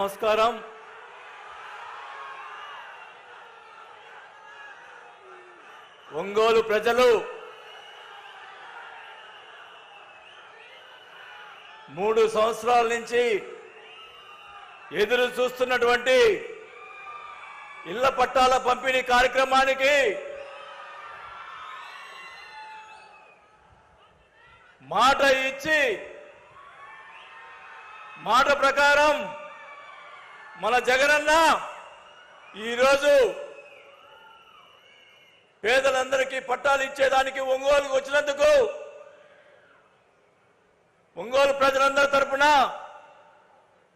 నమస్కారం. ఒంగోలు ప్రజలు 3 సంవత్సరాల నుంచి ఎదురు చూస్తున్నటువంటి ఇళ్ల పట్టాల పంపిణీ కార్యక్రమానికి మాట ఇచ్చి మాట ప్రకారం మన జగనన్న ఈరోజు పేదలందరికీ పట్టాలు ఇచ్చేదానికి ఒంగోలుకు వచ్చినందుకు ఒంగోలు ప్రజలందరి తరపున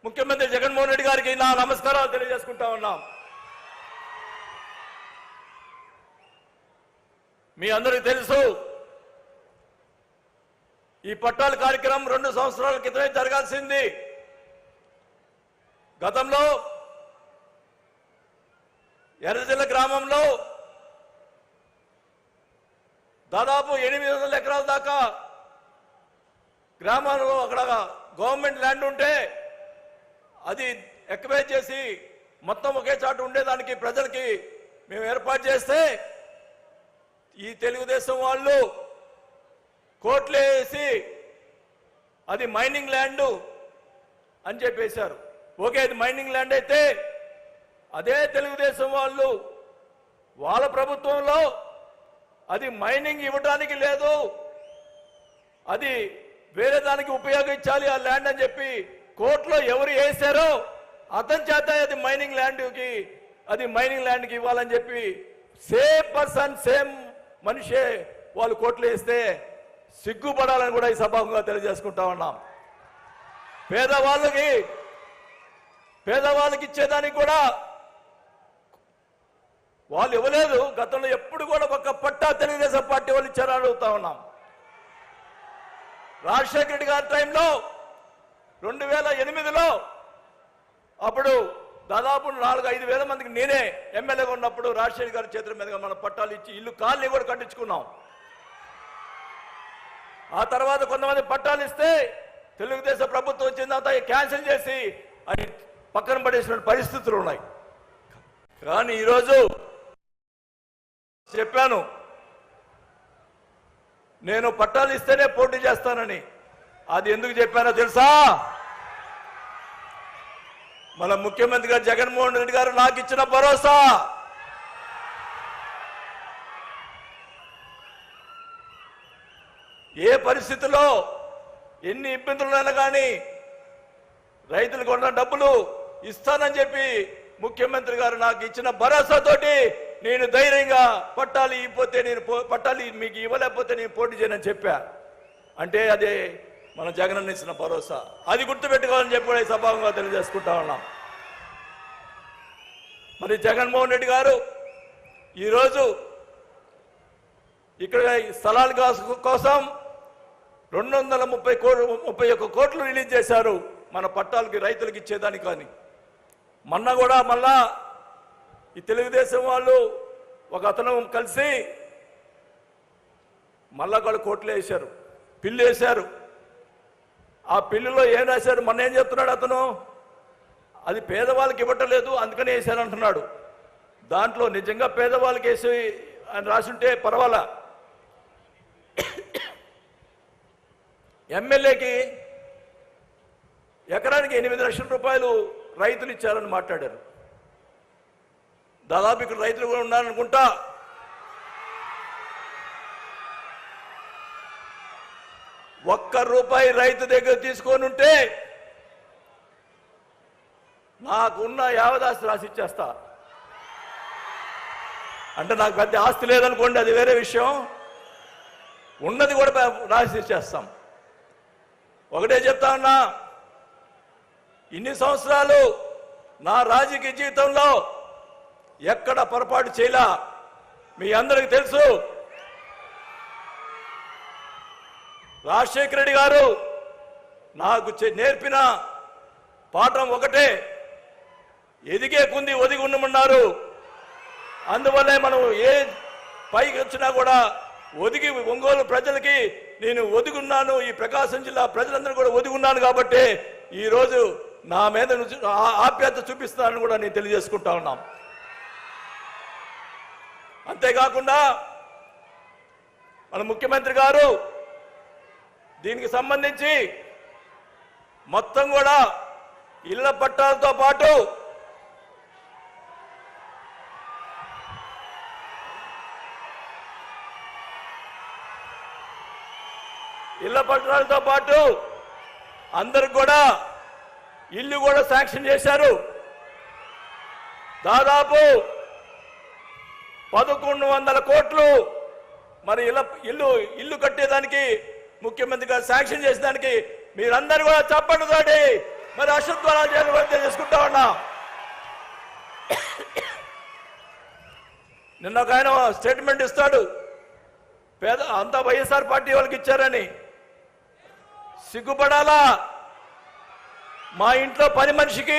ముఖ్యమంత్రి జగన్మోహన్ రెడ్డి గారికి నా నమస్కారాలు తెలియజేసుకుంటా ఉన్నాం. మీ అందరికీ తెలుసు, ఈ పట్టాల కార్యక్రమం 2 సంవత్సరాల క్రితమే జరగాల్సింది. గతంలో ఎర్రజల్ల గ్రామంలో దాదాపు 800 ఎకరాల దాకా గ్రామాల్లో అక్కడ గవర్నమెంట్ ల్యాండ్ ఉంటే అది ఎక్వైర్ చేసి మొత్తం ఒకే చాటు ఉండేదానికి ప్రజలకి మేము ఏర్పాటు చేస్తే ఈ తెలుగుదేశం వాళ్ళు కోర్టులు వేసి అది మైనింగ్ ల్యాండ్ అని చెప్పేశారు. ఓకే, అది మైనింగ్ ల్యాండ్ అయితే అదే తెలుగుదేశం వాళ్ళు వాళ్ళ ప్రభుత్వంలో అది మైనింగ్ ఇవ్వడానికి లేదు, అది వేరే దానికి ఉపయోగించాలి ఆ ల్యాండ్ అని చెప్పి కోర్టులో ఎవరు వేశారో అతని చేత అది మైనింగ్ ల్యాండ్కి ఇవ్వాలని చెప్పి సేమ్ పర్సన్ సేమ్ మనిషే వాళ్ళు కోర్టులో వేస్తే సిగ్గుపడాలని కూడా ఈ సభాముగా తెలియజేసుకుంటా ఉన్నాం. పేదవాళ్ళకి ఇచ్చేదానికి కూడా వాళ్ళు ఇవ్వలేదు. గతంలో ఎప్పుడు కూడా ఒక పట్టా తెలుగుదేశం పార్టీ వాళ్ళు ఇచ్చారని అడుగుతా ఉన్నాం. రాజశేఖర రెడ్డి గారి టైంలో 2008లో అప్పుడు దాదాపు 4-5 వేల మందికి నేనే ఎమ్మెల్యేగా ఉన్నప్పుడు రాజశేఖర గారి చేతుల మీదుగా మన పట్టాలు ఇచ్చి ఇల్లు కాలనీ కూడా కట్టించుకున్నాం. ఆ తర్వాత కొంతమంది పట్టాలు ఇస్తే తెలుగుదేశం ప్రభుత్వం వచ్చిన తర్వాత క్యాన్సిల్ చేసి అది పక్కన పడేసిన పరిస్థితులు ఉన్నాయి. కానీ ఈరోజు చెప్పాను, నేను పట్టాలు ఇస్తేనే పోటీ చేస్తానని. అది ఎందుకు చెప్పానో తెలుసా? మన ముఖ్యమంత్రి గారు జగన్మోహన్ రెడ్డి గారు నాకు ఇచ్చిన భరోసా. ఏ పరిస్థితుల్లో ఎన్ని ఇబ్బందులైనా కానీ రైతులకు ఉన్న డబ్బులు ఇస్తానని చెప్పి ముఖ్యమంత్రి గారు నాకు ఇచ్చిన భరోసాతోటి నేను ధైర్యంగా పట్టాలు ఇవ్వకపోతే పట్టాలు మీకు ఇవ్వలేకపోతే నేను పోటీ చేయనని చెప్పా. అంటే అదే మన జగనన్న ఇచ్చిన భరోసా. అది గుర్తుపెట్టుకోవాలని చెప్పి కూడా ఈ సభాముగా తెలియజేసుకుంటా ఉన్నాం. మరి జగన్మోహన్ రెడ్డి గారు ఈరోజు ఇక్కడ స్థలాల కోసం 231 కోట్లు రిలీజ్ చేశారు మన పట్టాలకి రైతులకు ఇచ్చేదానికి. కానీ మొన్న కూడా మళ్ళా ఈ తెలుగుదేశం వాళ్ళు ఒక అతను కలిసి మళ్ళా కూడా కోట్లు వేశారు, పిల్లు వేశారు. ఆ పిల్లులో ఏం రాశారు? మొన్న ఏం చెప్తున్నాడు అతను? అది పేదవాళ్ళకి ఇవ్వటలేదు అందుకని వేశారు అంటున్నాడు. దాంట్లో నిజంగా పేదవాళ్ళకి వేసి అని రాసుంటే పర్వాలా. ఎమ్మెల్యేకి ఎకరానికి 8 లక్షల రూపాయలు రైతులు ఇచ్చారని మాట్లాడారు. దాదాపు ఇక్కడ రైతులు కూడా ఉన్నారనుకుంటా. ₹1 రైతు దగ్గర తీసుకొని ఉంటే నాకున్న యావదాస్తి రాసి ఇచ్చేస్తా. అంటే నాకు పెద్ద ఆస్తి లేదనుకోండి, అది వేరే విషయం. ఉన్నది కూడా రాసి ఇచ్చేస్తాం. ఒకటే చెప్తా ఉన్నా, ఇన్ని సంవత్సరాలు నా రాజకీయ జీవితంలో ఎక్కడ పొరపాటు చేయలా. మీ అందరికీ తెలుసు, రాజశేఖర రెడ్డి గారు నాకు నేర్పిన పాఠం ఒకటే, ఎదిగే కుంది ఒదిగి ఉండమన్నారు. అందువల్లే మనం ఏ పైకి వచ్చినా కూడా ఒదిగి ఒంగోలు ప్రజలకి నేను ఒదిగున్నాను, ఈ ప్రకాశం జిల్లా ప్రజలందరూ కూడా ఒదిగున్నాను. కాబట్టి ఈరోజు నా మీద ఆప్యాయత చూపిస్తానని కూడా నేను తెలియజేసుకుంటా ఉన్నాం. అంతేకాకుండా మన ముఖ్యమంత్రి గారు దీనికి సంబంధించి మొత్తం కూడా ఇళ్ల పట్టాలతో పాటు అందరికి కూడా ఇల్లు కూడా శాంక్షన్ చేశారు. దాదాపు 1100 కోట్లు మరి ఇల్లు కట్టేదానికి ముఖ్యమంత్రి గారు శాంక్షన్ చేసేదానికి మీరందరూ కూడా చప్పట్లతోటి మరి అశ్వత్థానాలు చేయాలని తెలుసుకుంటా ఉన్నా. నిన్న ఒక ఆయన స్టేట్మెంట్ ఇస్తాడు, అంతా వైఎస్ఆర్ పార్టీ వాళ్ళకి ఇచ్చారని. సిగ్గుపడాలా? మా ఇంట్లో పని మనిషికి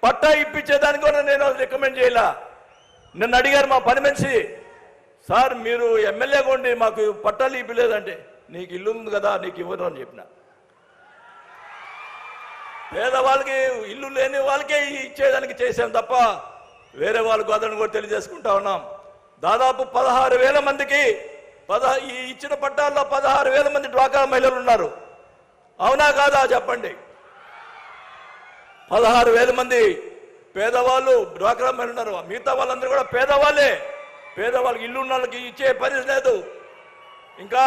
పట్టా ఇప్పించేదానికి కూడా నేను రికమెండ్ చేయాల. నిన్ను అడిగారు మా పని మనిషి, సార్ మీరు ఎమ్మెల్యేగా ఉండి మాకు పట్టాలు ఇవ్వలేదంటే, నీకు ఇల్లు ఉంది కదా నీకు ఇవ్వను అని చెప్పిన. పేదవాళ్ళకి ఇల్లు లేని వాళ్ళకే ఇచ్చేదానికి చేసాం తప్ప వేరే వాళ్ళకు అదని కూడా తెలియజేసుకుంటా ఉన్నాం. దాదాపు 16,000 మందికి ఈ ఇచ్చిన పట్టాల్లో 16,000 మంది డ్వాక్రా మహిళలు ఉన్నారు. అవునా కాదా చెప్పండి? 16,000 మంది పేదవాళ్ళు డ్వాక్రా మహిళలు ఉన్నారు. మిగతా వాళ్ళందరూ కూడా పేదవాళ్ళే. పేదవాళ్ళకి ఇల్లు ఉన్న వాళ్ళకి ఇచ్చే పరిస్థితి లేదు. ఇంకా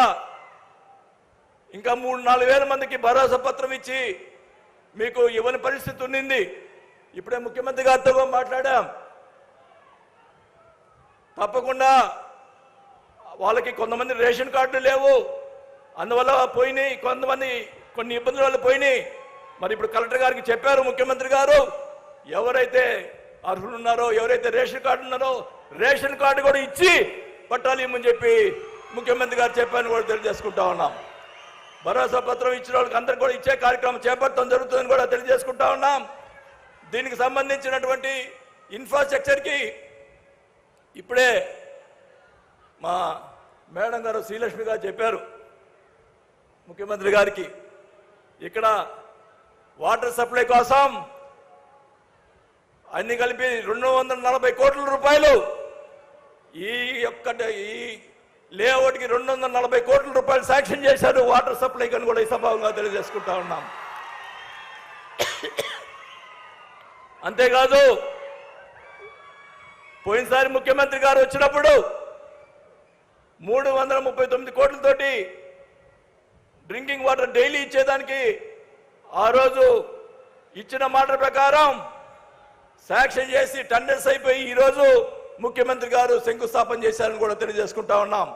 3-4 వేల మందికి భరోసా పత్రం ఇచ్చి మీకు ఇవ్వని పరిస్థితి ఉన్నింది. ఇప్పుడే ముఖ్యమంత్రి గారితో మాట్లాడాం. తప్పకుండా వాళ్ళకి కొంతమంది రేషన్ కార్డులు లేవు, అందువల్ల పోయినాయి. కొన్ని ఇబ్బందుల వల్ల పోయినాయి. మరి ఇప్పుడు కలెక్టర్ గారికి చెప్పారు ముఖ్యమంత్రి గారు, ఎవరైతే అర్హులు ఉన్నారో, ఎవరైతే రేషన్ కార్డు ఉన్నారో రేషన్ కార్డు కూడా ఇచ్చి పట్టాలు ఇమ్మని చెప్పి ముఖ్యమంత్రి గారు చెప్పారని కూడా తెలియజేసుకుంటా ఉన్నాం. భరోసా పత్రం ఇచ్చిన వాళ్ళకి అందరికి కూడా ఇచ్చే కార్యక్రమం చేపట్టడం జరుగుతుందని కూడా తెలియజేసుకుంటా ఉన్నాం. దీనికి సంబంధించినటువంటి ఇన్ఫ్రాస్ట్రక్చర్కి ఇప్పుడే మా మేడం గారు శ్రీలక్ష్మి గారు చెప్పారు ముఖ్యమంత్రి గారికి, ఇక్కడ వాటర్ సప్లై కోసం అన్ని కలిపి 240 కోట్ల రూపాయలు, ఈ లేఅవుట్కి 240 కోట్ల రూపాయలు శాంక్షన్ చేశారు వాటర్ సప్లై అని కూడా ఈ సభాగా తెలియజేసుకుంటా ఉన్నాం. అంతేకాదు పోయినసారి ముఖ్యమంత్రి గారు వచ్చినప్పుడు 339 కోట్లతోటి డ్రింకింగ్ వాటర్ డైలీ ఇచ్చేదానికి ఆ రోజు ఇచ్చిన మాట ప్రకారం శాంక్షన్ చేసి టెండర్స్ అయిపోయి ఈరోజు ముఖ్యమంత్రి గారు శంకుస్థాపన చేశారని కూడా తెలియజేసుకుంటా ఉన్నాం.